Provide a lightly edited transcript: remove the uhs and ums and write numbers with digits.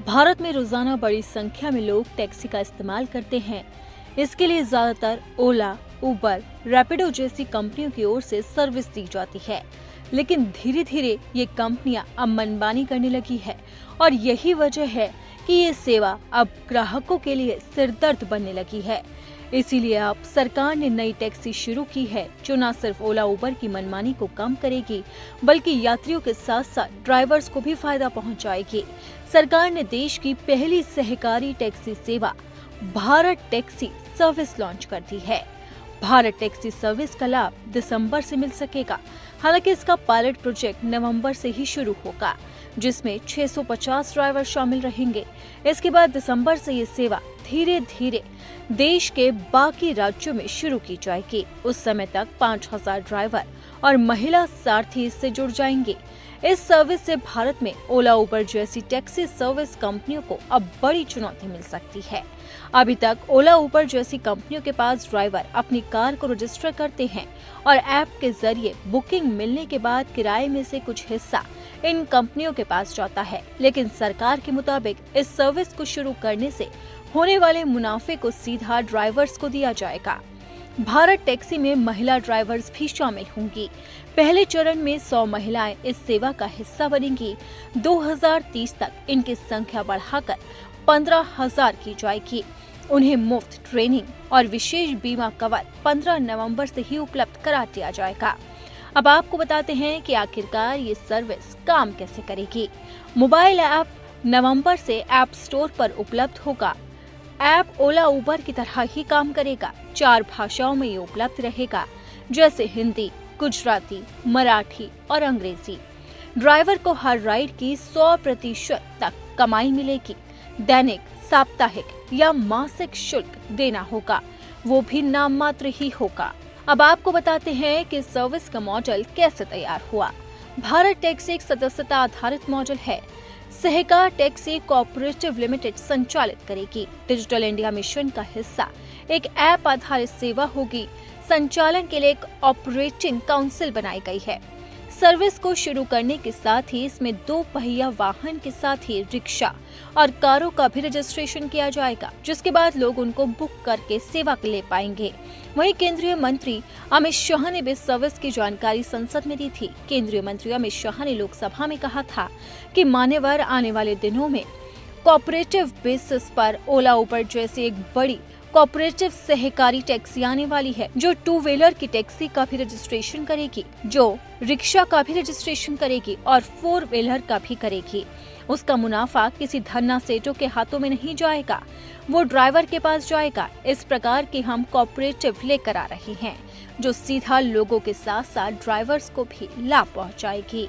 भारत में रोजाना बड़ी संख्या में लोग टैक्सी का इस्तेमाल करते हैं। इसके लिए ज्यादातर ओला, उबर, रैपिडो जैसी कंपनियों की ओर से सर्विस दी जाती है। लेकिन धीरे धीरे ये कंपनियां अब मनमानी करने लगी है और यही वजह है कि ये सेवा अब ग्राहकों के लिए सिरदर्द बनने लगी है। इसीलिए अब सरकार ने नई टैक्सी शुरू की है जो न सिर्फ ओला उबर की मनमानी को कम करेगी बल्कि यात्रियों के साथ साथ ड्राइवर्स को भी फायदा पहुंचाएगी। सरकार ने देश की पहली सहकारी टैक्सी सेवा भारत टैक्सी सर्विस लॉन्च कर दी है। भारत टैक्सी सर्विस का लाभ दिसंबर से मिल सकेगा। हालांकि इसका पायलट प्रोजेक्ट नवंबर से ही शुरू होगा, जिसमें 650 ड्राइवर शामिल रहेंगे। इसके बाद दिसंबर से ये सेवा धीरे धीरे देश के बाकी राज्यों में शुरू की जाएगी। उस समय तक 5000 ड्राइवर और महिला सारथी इससे जुड़ जाएंगे। इस सर्विस से भारत में ओला उबर जैसी टैक्सी सर्विस कंपनियों को अब बड़ी चुनौती मिल सकती है। अभी तक ओला उबर जैसी कंपनियों के पास ड्राइवर अपनी कार को रजिस्टर करते हैं और ऐप के जरिए बुकिंग मिलने के बाद किराए में से कुछ हिस्सा इन कंपनियों के पास जाता है। लेकिन सरकार के मुताबिक इस सर्विस को शुरू करने से होने वाले मुनाफे को सीधा ड्राइवर्स को दिया जाएगा। भारत टैक्सी में महिला ड्राइवर्स भी शामिल होंगी। पहले चरण में 100 महिलाएं इस सेवा का हिस्सा बनेंगी। 2030 तक इनकी संख्या बढ़ाकर 15,000 की जाएगी। उन्हें मुफ्त ट्रेनिंग और विशेष बीमा कवर 15 नवंबर से ही उपलब्ध करा दिया जाएगा। अब आपको बताते हैं कि आखिरकार ये सर्विस काम कैसे करेगी। मोबाइल ऐप नवंबर से ऐप स्टोर पर उपलब्ध होगा। ऐप ओला उबर की तरह ही काम करेगा। 4 भाषाओं में ये उपलब्ध रहेगा, जैसे हिंदी, गुजराती, मराठी और अंग्रेजी। ड्राइवर को हर राइड की 100% तक कमाई मिलेगी। दैनिक, साप्ताहिक या मासिक शुल्क देना होगा, वो भी नाम मात्र ही होगा। अब आपको बताते हैं कि सर्विस का मॉडल कैसे तैयार हुआ। भारत टैक्सी एक सदस्यता आधारित मॉडल है। सहकार टैक्सी कोऑपरेटिव लिमिटेड संचालित करेगी। डिजिटल इंडिया मिशन का हिस्सा एक ऐप आधारित सेवा होगी। संचालन के लिए एक ऑपरेटिंग काउंसिल बनाई गई है। सर्विस को शुरू करने के साथ ही इसमें 2 पहिया वाहन के साथ ही रिक्शा और कारों का भी रजिस्ट्रेशन किया जाएगा, जिसके बाद लोग उनको बुक करके सेवा ले पाएंगे। वहीं केंद्रीय मंत्री अमित शाह ने भी सर्विस की जानकारी संसद में दी थी। केंद्रीय मंत्री अमित शाह ने लोकसभा में कहा था कि मान्यवर आने वाले दिनों में कोऑपरेटिव बेसिस पर ओला उबर जैसी एक बड़ी कोऑपरेटिव सहकारी टैक्सी आने वाली है, जो 2 व्हीलर की टैक्सी का भी रजिस्ट्रेशन करेगी, जो रिक्शा का भी रजिस्ट्रेशन करेगी और 4 व्हीलर का भी करेगी। उसका मुनाफा किसी धन्ना सेठों के हाथों में नहीं जाएगा, वो ड्राइवर के पास जाएगा। इस प्रकार की हम कोऑपरेटिव लेकर आ रहे हैं, जो सीधा लोगों के साथ साथ ड्राइवर्स को भी लाभ पहुंचाएगी।